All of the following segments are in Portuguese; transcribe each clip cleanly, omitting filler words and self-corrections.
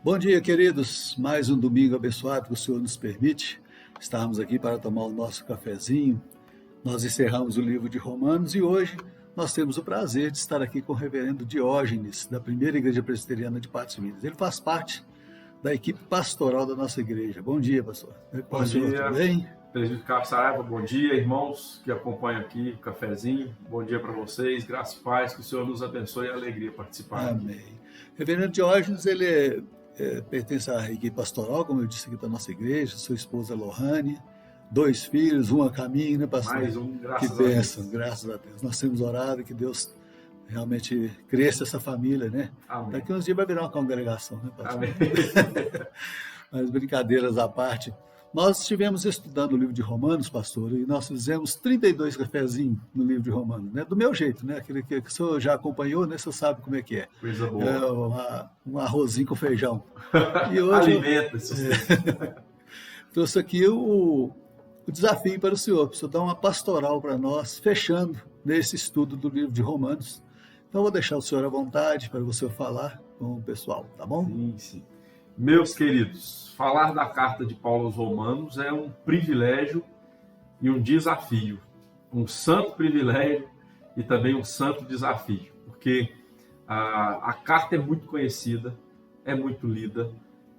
Bom dia, queridos. Mais um domingo abençoado que o Senhor nos permite estarmos aqui para tomar o nosso cafezinho. Nós encerramos o livro de Romanos e hoje nós temos o prazer de estar aqui com o reverendo Diógenes, da Primeira Igreja Presbiteriana de Patos de Minas. Ele faz parte da equipe pastoral da nossa igreja. Bom dia, pastor. Bom dia, tudo bem? Presbítero Carlos Saraiva, bom dia, irmãos que acompanham aqui o cafezinho. Bom dia para vocês, graças e paz, que o Senhor nos abençoe e alegria participar. Amém. Reverendo Diógenes, ele pertence à equipe pastoral, como eu disse aqui da nossa igreja, sua esposa Lohane, 2 filhos, um a caminho, né, pastor? Mais um, graças a Deus. Que bênção, graças a Deus. Nós temos orado que Deus realmente cresça essa família, né? Amém. Daqui uns dias vai virar uma congregação, né, pastor? Amém. Mas brincadeiras à parte, nós estivemos estudando o livro de Romanos, pastor, e nós fizemos 32 cafezinhos no livro de Romanos, né? Do meu jeito, né? Aquele que o senhor já acompanhou, né? O senhor sabe como é que é. Coisa boa. Um arrozinho com feijão. E hoje alimenta-se. Trouxe aqui o desafio para o senhor dar uma pastoral para nós, fechando nesse estudo do livro de Romanos. Então, eu vou deixar o senhor à vontade para você falar com o pessoal, tá bom? Sim, sim. Meus queridos, falar da carta de Paulo aos Romanos é um privilégio e um desafio. Um santo privilégio e também um santo desafio. Porque a carta é muito conhecida, é muito lida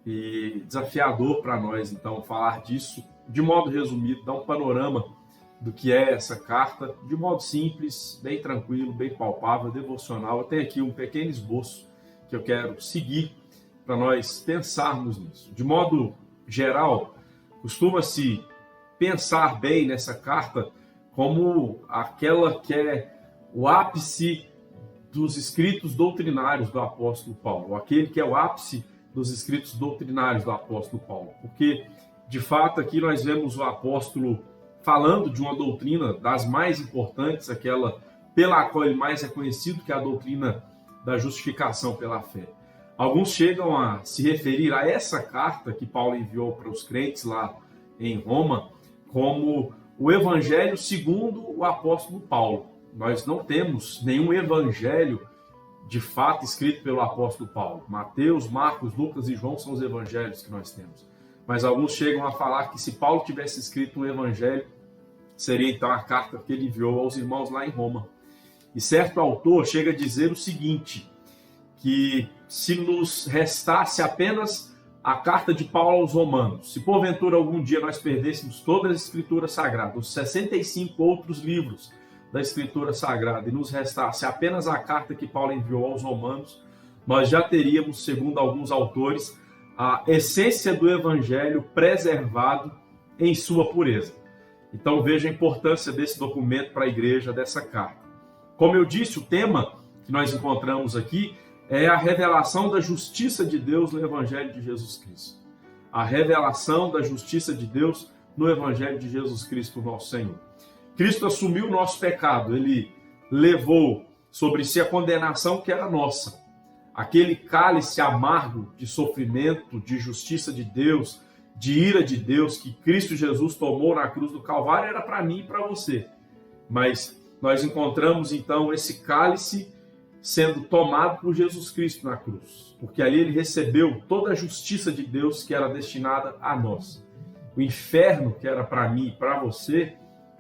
e desafiador para nós, então, falar disso de modo resumido, dar um panorama do que é essa carta, de modo simples, bem tranquilo, bem palpável, devocional. Eu tenho aqui um pequeno esboço que eu quero seguir para nós pensarmos nisso. De modo geral, costuma-se pensar bem nessa carta como aquela que é o ápice dos escritos doutrinários do apóstolo Paulo, aquele que é o ápice dos escritos doutrinários do apóstolo Paulo, porque, de fato, aqui nós vemos o apóstolo falando de uma doutrina das mais importantes, aquela pela qual ele mais é conhecido, que é a doutrina da justificação pela fé. Alguns chegam a se referir a essa carta que Paulo enviou para os crentes lá em Roma como o Evangelho segundo o apóstolo Paulo. Nós não temos nenhum evangelho de fato escrito pelo apóstolo Paulo. Mateus, Marcos, Lucas e João são os evangelhos que nós temos. Mas alguns chegam a falar que se Paulo tivesse escrito um evangelho, seria então a carta que ele enviou aos irmãos lá em Roma. E certo autor chega a dizer o seguinte, que se nos restasse apenas a carta de Paulo aos Romanos, se porventura algum dia nós perdêssemos toda a Escritura Sagrada, os 65 outros livros da Escritura Sagrada, e nos restasse apenas a carta que Paulo enviou aos Romanos, nós já teríamos, segundo alguns autores, a essência do Evangelho preservado em sua pureza. Então veja a importância desse documento para a igreja, dessa carta. Como eu disse, o tema que nós encontramos aqui é a revelação da justiça de Deus no Evangelho de Jesus Cristo. A revelação da justiça de Deus no Evangelho de Jesus Cristo, nosso Senhor. Cristo assumiu o nosso pecado, ele levou sobre si a condenação que era nossa. Aquele cálice amargo de sofrimento, de justiça de Deus, de ira de Deus que Cristo Jesus tomou na cruz do Calvário era para mim e para você. Mas nós encontramos então esse cálice sendo tomado por Jesus Cristo na cruz, porque ali ele recebeu toda a justiça de Deus que era destinada a nós. O inferno que era para mim e para você,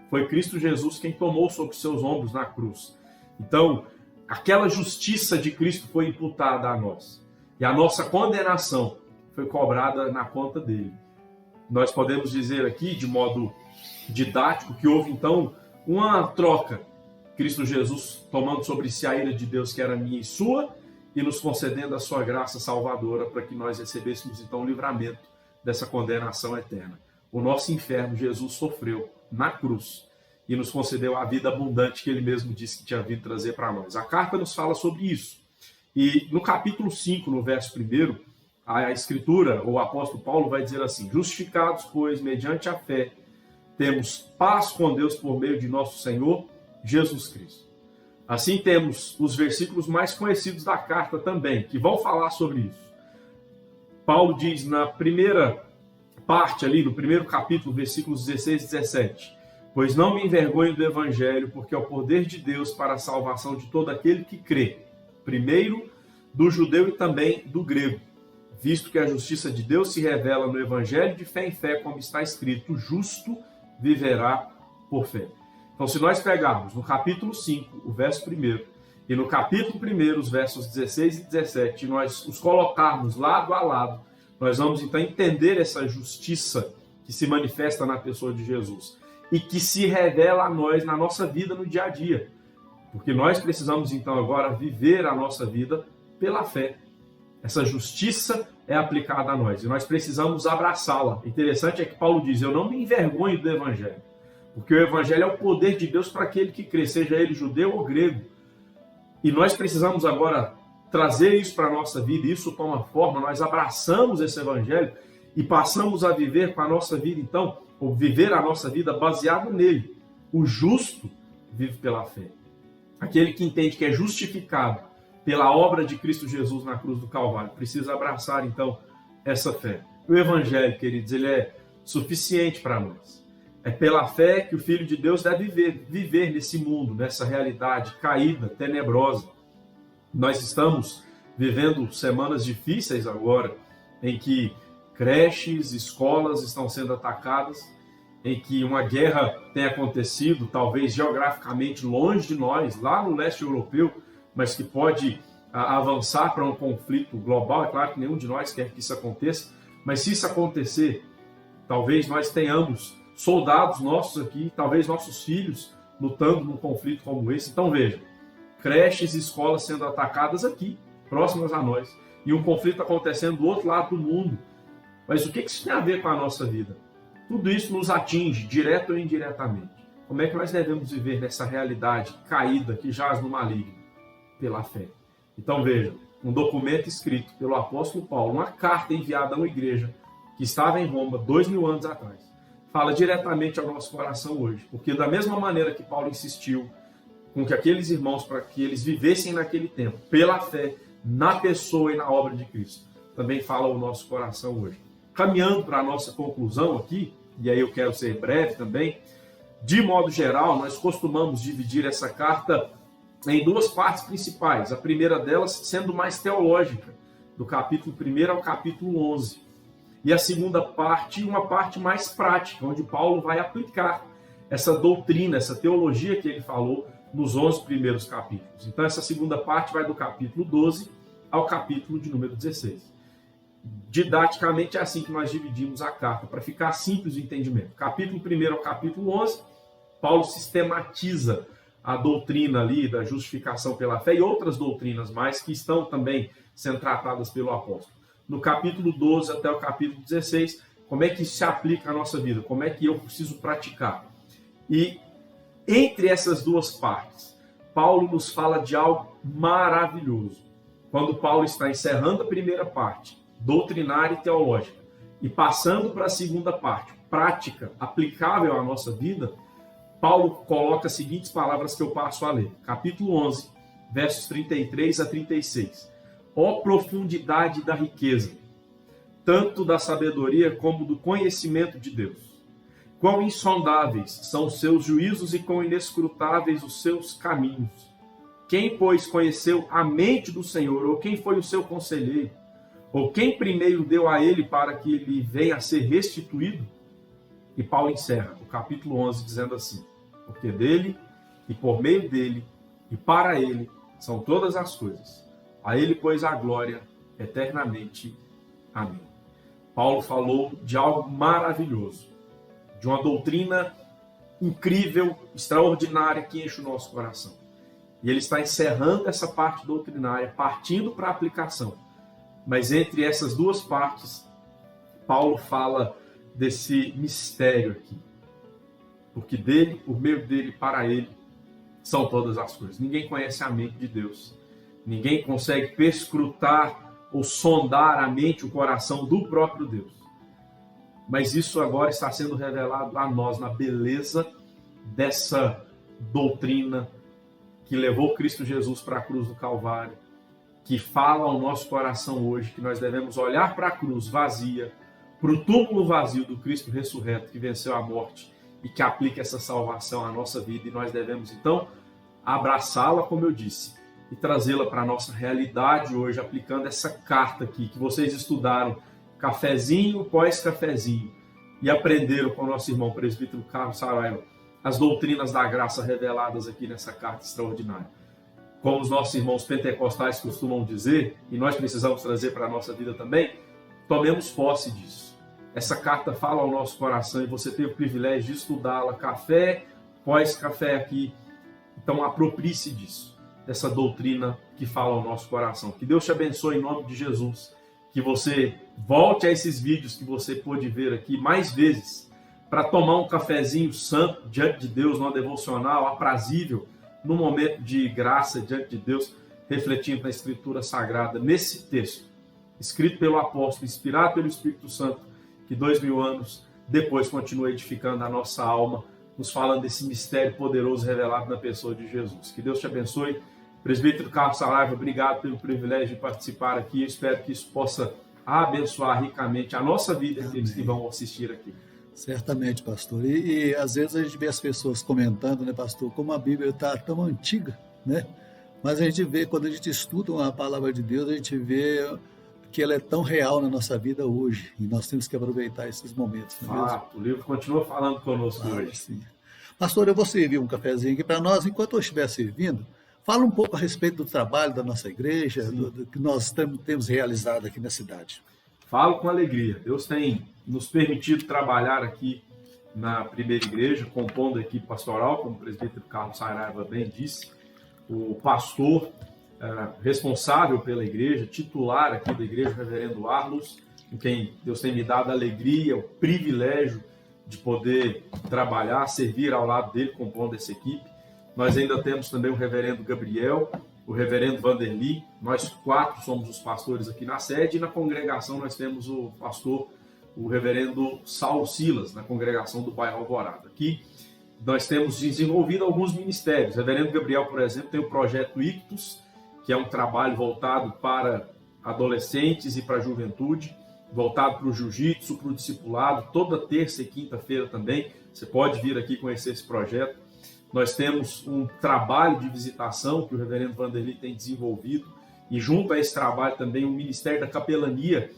foi Cristo Jesus quem tomou sobre seus ombros na cruz. Então, aquela justiça de Cristo foi imputada a nós, e a nossa condenação foi cobrada na conta dele. Nós podemos dizer aqui, de modo didático, que houve então uma troca. Cristo Jesus tomando sobre si a ira de Deus que era minha e sua, e nos concedendo a sua graça salvadora para que nós recebêssemos então o livramento dessa condenação eterna. O nosso inferno Jesus sofreu na cruz e nos concedeu a vida abundante que ele mesmo disse que tinha vindo trazer para nós. A carta nos fala sobre isso. E no capítulo 5, no verso 1, a Escritura, o apóstolo Paulo vai dizer assim: justificados, pois, mediante a fé, temos paz com Deus por meio de nosso Senhor Jesus Cristo. Assim temos os versículos mais conhecidos da carta também, que vão falar sobre isso. Paulo diz na primeira parte ali, no primeiro capítulo, versículos 16 e 17: pois não me envergonho do Evangelho, porque é o poder de Deus para a salvação de todo aquele que crê, primeiro do judeu e também do grego. visto que a justiça de Deus se revela no Evangelho de fé em fé, como está escrito, o justo viverá por fé. Então, se nós pegarmos no capítulo 5, o verso 1, e no capítulo 1, os versos 16 e 17, e nós os colocarmos lado a lado, nós vamos então entender essa justiça que se manifesta na pessoa de Jesus e que se revela a nós na nossa vida no dia a dia. Porque nós precisamos então agora viver a nossa vida pela fé. Essa justiça é aplicada a nós e nós precisamos abraçá-la. Interessante é que Paulo diz, eu não me envergonho do Evangelho, porque o Evangelho é o poder de Deus para aquele que crê, seja ele judeu ou grego. E nós precisamos agora trazer isso para a nossa vida, e isso toma forma, nós abraçamos esse Evangelho e passamos a viver com a nossa vida, então, ou viver a nossa vida baseado nele. O justo vive pela fé. Aquele que entende que é justificado pela obra de Cristo Jesus na cruz do Calvário, precisa abraçar, então, essa fé. O Evangelho, queridos, ele é suficiente para nós. É pela fé que o Filho de Deus deve viver nesse mundo, nessa realidade caída, tenebrosa. Nós estamos vivendo semanas difíceis agora, em que creches, escolas estão sendo atacadas, em que uma guerra tem acontecido, talvez geograficamente longe de nós, lá no leste europeu, mas que pode avançar para um conflito global. É claro que nenhum de nós quer que isso aconteça, mas se isso acontecer, talvez nós tenhamos soldados nossos aqui, talvez nossos filhos lutando num conflito como esse. Então veja, creches e escolas sendo atacadas aqui, próximas a nós, e um conflito acontecendo do outro lado do mundo. Mas o que isso tem a ver com a nossa vida? Tudo isso nos atinge, direto ou indiretamente. Como é que nós devemos viver nessa realidade caída que jaz no maligno? Pela fé. Então veja, um documento escrito pelo apóstolo Paulo, uma carta enviada a uma igreja que estava em Roma 2000 anos atrás, fala diretamente ao nosso coração hoje. Porque da mesma maneira que Paulo insistiu com que aqueles irmãos, para que eles vivessem naquele tempo, pela fé, na pessoa e na obra de Cristo, também fala ao nosso coração hoje. Caminhando para a nossa conclusão aqui, e aí eu quero ser breve também, de modo geral, nós costumamos dividir essa carta em duas partes principais. A primeira delas sendo mais teológica, do capítulo 1 ao capítulo 11. E a segunda parte, uma parte mais prática, onde Paulo vai aplicar essa doutrina, essa teologia que ele falou nos 11 primeiros capítulos. Então essa segunda parte vai do capítulo 12 ao capítulo de número 16. Didaticamente é assim que nós dividimos a carta, para ficar simples o entendimento. Capítulo 1 ao capítulo 11, Paulo sistematiza a doutrina ali da justificação pela fé e outras doutrinas mais que estão também sendo tratadas pelo apóstolo. No capítulo 12 até o capítulo 16, como é que isso se aplica à nossa vida? Como é que eu preciso praticar? E entre essas duas partes, Paulo nos fala de algo maravilhoso. Quando Paulo está encerrando a primeira parte, doutrinária e teológica, e passando para a segunda parte, prática, aplicável à nossa vida, Paulo coloca as seguintes palavras que eu passo a ler. Capítulo 11, versos 33 a 36. Ó profundidade da riqueza, tanto da sabedoria como do conhecimento de Deus. Quão insondáveis são os seus juízos e quão inescrutáveis os seus caminhos. Quem, pois, conheceu a mente do Senhor, ou quem foi o seu conselheiro? Ou quem primeiro deu a ele para que ele venha a ser restituído? E Paulo encerra o capítulo 11 dizendo assim: porque dele, e por meio dele, e para ele, são todas as coisas. A ele, pois, a glória eternamente. Amém. Paulo falou de algo maravilhoso, de uma doutrina incrível, extraordinária, que enche o nosso coração. E ele está encerrando essa parte doutrinária, partindo para a aplicação. Mas entre essas duas partes, Paulo fala desse mistério aqui. Porque dele, por meio dele, para ele, são todas as coisas. Ninguém conhece a mente de Deus. Ninguém consegue perscrutar ou sondar a mente, o coração do próprio Deus. Mas isso agora está sendo revelado a nós na beleza dessa doutrina que levou Cristo Jesus para a cruz do Calvário, que fala ao nosso coração hoje que nós devemos olhar para a cruz vazia, para o túmulo vazio do Cristo ressurreto que venceu a morte e que aplica essa salvação à nossa vida, e nós devemos então abraçá-la, como eu disse, e trazê-la para a nossa realidade hoje, aplicando essa carta aqui, que vocês estudaram cafezinho pós cafezinho e aprenderam com o nosso irmão presbítero Carlos Saraiva as doutrinas da graça reveladas aqui nessa carta extraordinária. Como os nossos irmãos pentecostais costumam dizer, e nós precisamos trazer para a nossa vida também, tomemos posse disso. Essa carta fala ao nosso coração e você teve o privilégio de estudá-la café pós café aqui. Então aproprie-se disso, dessa doutrina que fala ao nosso coração. Que Deus te abençoe em nome de Jesus. Que você volte a esses vídeos que você pôde ver aqui mais vezes, para tomar um cafezinho santo diante de Deus, numa devocional aprazível, num momento de graça diante de Deus, refletindo na Escritura Sagrada, nesse texto, escrito pelo apóstolo, inspirado pelo Espírito Santo, que 2000 anos depois continua edificando a nossa alma, nos falando desse mistério poderoso revelado na pessoa de Jesus. Que Deus te abençoe. Presbítero Carlos Saraiva, obrigado pelo privilégio de participar aqui. Eu espero que isso possa abençoar ricamente a nossa vida e aqueles que vão assistir aqui. Certamente, pastor. E às vezes a gente vê as pessoas comentando, né, pastor, como a Bíblia está tão antiga, né? Mas a gente vê, quando a gente estuda a palavra de Deus, a gente vê que ela é tão real na nossa vida hoje. E nós temos que aproveitar esses momentos. Não é mesmo? O livro continua falando conosco hoje. Sim. Pastor, eu vou servir um cafezinho aqui para nós. Enquanto eu estiver servindo, fala um pouco a respeito do trabalho da nossa igreja, do que nós temos realizado aqui na cidade. Falo com alegria. Deus tem nos permitido trabalhar aqui na primeira igreja, compondo a equipe pastoral, como o presbítero Carlos Saraiva bem disse, o pastor responsável pela igreja, titular aqui da igreja, o reverendo Arlos, com quem Deus tem me dado a alegria, o privilégio de poder trabalhar, servir ao lado dele, compondo essa equipe. Nós ainda temos também o reverendo Gabriel, o reverendo Vanderly. Nós 4 somos os pastores aqui na sede, e na congregação nós temos o pastor, o reverendo Saulo Silas, na congregação do bairro Alvorada. Aqui nós temos desenvolvido alguns ministérios. O reverendo Gabriel, por exemplo, tem o projeto Ictus, que é um trabalho voltado para adolescentes e para a juventude, voltado para o jiu-jitsu, para o discipulado, toda terça e quinta-feira também. Você pode vir aqui conhecer esse projeto. Nós temos um trabalho de visitação que o reverendo Vanderly tem desenvolvido, e junto a esse trabalho também o Ministério da Capelania,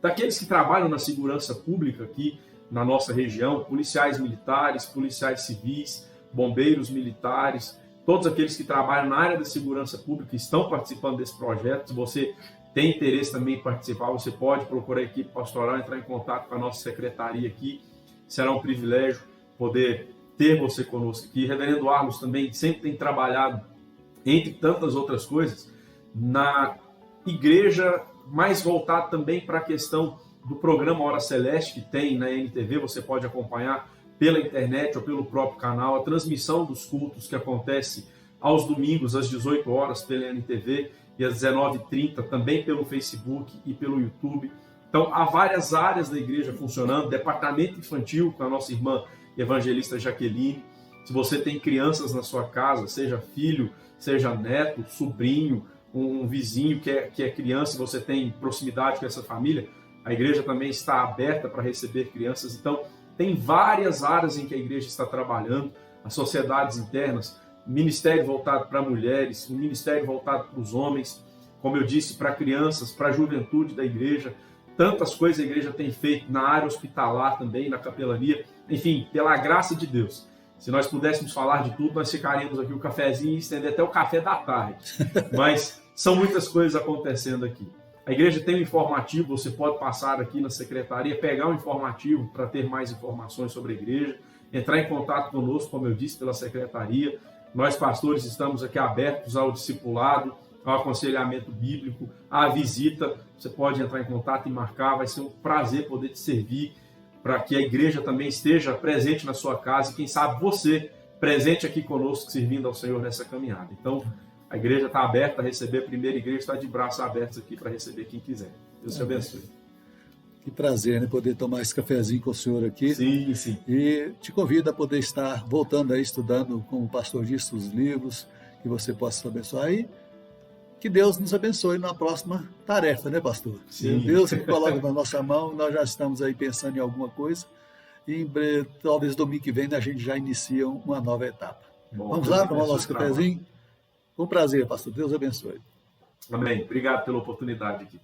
daqueles que trabalham na segurança pública aqui na nossa região, policiais militares, policiais civis, bombeiros militares, todos aqueles que trabalham na área da segurança pública estão participando desse projeto. Se você tem interesse também em participar, você pode procurar a equipe pastoral, entrar em contato com a nossa secretaria aqui. Será um privilégio poder ter você conosco aqui. Reverendo Arlos também sempre tem trabalhado, entre tantas outras coisas, na igreja, mais voltado também para a questão do programa Hora Celeste, que tem na NTV. Você pode acompanhar pela internet ou pelo próprio canal a transmissão dos cultos que acontece aos domingos às 18 horas pela NTV e às 19h30 também pelo Facebook e pelo YouTube. Então há várias áreas da igreja funcionando, departamento infantil com a nossa irmã evangelista Jaqueline. Se você tem crianças na sua casa, seja filho, seja neto, sobrinho, um vizinho que é criança e você tem proximidade com essa família, a igreja também está aberta para receber crianças. Então tem várias áreas em que a igreja está trabalhando, as sociedades internas, ministério voltado para mulheres, um ministério voltado para os homens, como eu disse, para crianças, para a juventude da igreja. Tantas coisas a igreja tem feito na área hospitalar também, na capelania. Enfim, pela graça de Deus, se nós pudéssemos falar de tudo, nós ficaríamos aqui o cafezinho e estender até o café da tarde. Mas são muitas coisas acontecendo aqui. A igreja tem um informativo, você pode passar aqui na secretaria, pegar um informativo para ter mais informações sobre a igreja, entrar em contato conosco, como eu disse, pela secretaria. Nós, pastores, estamos aqui abertos ao discipulado, ao aconselhamento bíblico, à visita. Você pode entrar em contato e marcar, vai ser um prazer poder te servir, para que a igreja também esteja presente na sua casa e, quem sabe, você presente aqui conosco, servindo ao Senhor nessa caminhada. Então, a igreja está aberta a receber, a primeira igreja está de braços abertos aqui para receber quem quiser. Deus te abençoe. Que prazer, né, poder tomar esse cafezinho com o senhor aqui. Sim, sim. E te convido a poder estar voltando aí, estudando como o pastor disse, os livros, que você possa se abençoar. E que Deus nos abençoe na próxima tarefa, né, pastor? Sim. Deus que coloca na nossa mão, nós já estamos aí pensando em alguma coisa. E em breve, talvez domingo que vem a gente já inicia uma nova etapa. Bom, Vamos lá tomar o esse nosso trabalho. cafezinho? Com prazer, pastor. Deus abençoe. Amém. Obrigado pela oportunidade aqui.